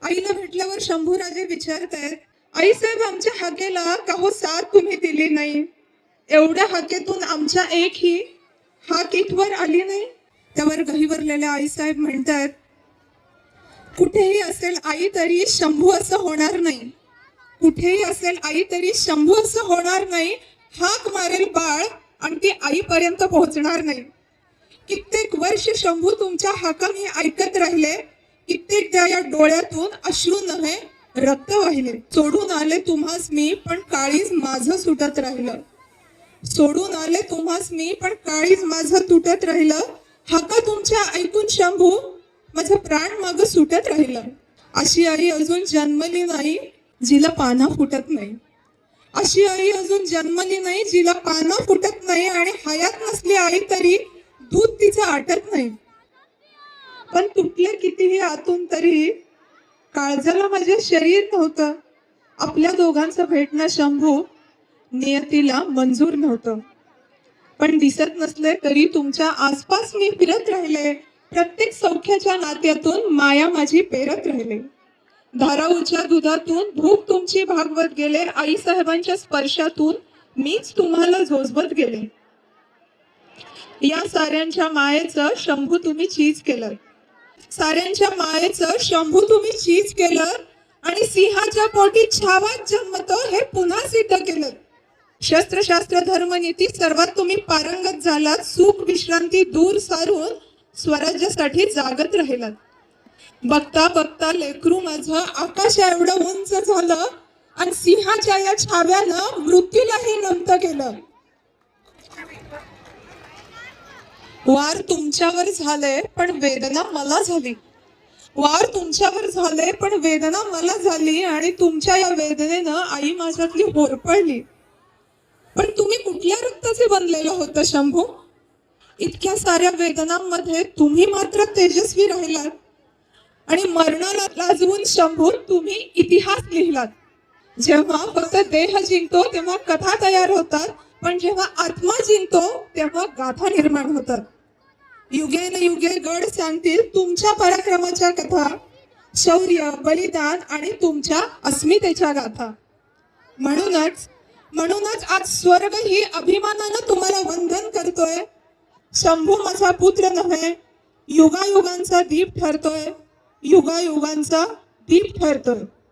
आईला भेटल्यावर शंभूराजे विचारतायत, आई साहेब आमच्या हाकेला का हो साथ तुम्ही दिली नाही? एवढ्या हाकेतून आमच्या एकही हाक इथवर आली नाही. त्यावर गहिवरलेल्या आई साहेब म्हणतात, कुठेही असेल आई तरी शंभू असं होणार नाही. कुठेही असेल आई तरी शंभू असं होणार नाही. हाक मारेल बाळ आणि ती आईपर्यंत पोहोचणार नाही. कित्येक वर्ष शंभू तुमच्या हाकाने ऐकत राहिले. कित्येकदा या डोळ्यातून अश्रू नव्हे रक्त वाहिले. सोडून आले तुम्हास मी पण काळीज माझं सुटत राहिलं. सोडून आले तुम्हास मी पण काळीज माझं तुटत राहिलं. हाका तुमच्या ऐकून शंभू माझं प्राण मग सुटत राहिलं. अशी आई अजून जन्मली नाही जिला पानं फुटत नाही. अशी आई अजून जन्मली नाही जिला पानं फुटत नाही. आणि हयात नसली आई तरी दूध तिचं आटत नाही. पण तुटले कितीही आतून तरी काळजाला माझे शरीर नव्हतं. आपल्या दोघांचं भेटणं शंभू नियतीला मंजूर नव्हतं. पण दिसत नसले तरी तुमच्या आसपास मी फिरत राहिले. प्रत्येक सौख्याच्या नात्यातून माया माझी पेरत राहिले. धाराऊच्या दुधातून भूक तुमची भागवत गेले. आई साहेबांच्या स्पर्शातून मीच तुम्हाला झोजबत गेले. या साऱ्यांच्या मायेचं शंभू तुम्ही चीज केलं. साऱ्यांच्या मायेचं शंभू तुम्ही चीज केलं. आणि सिंहाच्या पोटी छावाच जन्मतो हे पुन्हा सिद्ध केलं. शस्त्रशास्त्र धर्मनीती सर्वात तुम्ही पारंगत झालात. सुख विश्रांती दूर सारून स्वराज्यासाठी जागत राहिलात. बघता बघता लेकरू माझं आकाश एवढं उंच झालं आणि सिंहाच्या या छाव्यानं मृत्यूलाही नमतं केलं. वार तुमच्यावर झाले पण वेदना मला झाली. वार तुमच्यावर झाले पण वेदना मला झाली. आणि तुमच्या या वेदनेनं आई माझ्यातली होरपळली. पण तुम्ही कुठल्या रक्ताचे बनलेलं होतं शंभू? इतक्या साऱ्या वेदनांमध्ये तुम्ही मात्र तेजस्वी राहिलात. आणि मरणाला लाजवून शंभू तुम्ही इतिहास लिहिलात. जेव्हा फक्त देह जिंकतो तेव्हा कथा तयार होतात. पण जेव्हा आत्मा जिंकतो तेव्हा गाथा निर्माण होतात. युगे न युगे गड सांगतील तुमच्या पराक्रमाच्या कथा. शौर्य बलिदान आणि तुमच्या अस्मितेच्या गाथा. म्हणूनच आज स्वर्ग ही अभिमानानं तुम्हाला वंदन करतोय. शंभू माझा पुत्र नव्हे युगायुगांचा दीप ठरतोय. युगायुगांचा दीप ठरतोय.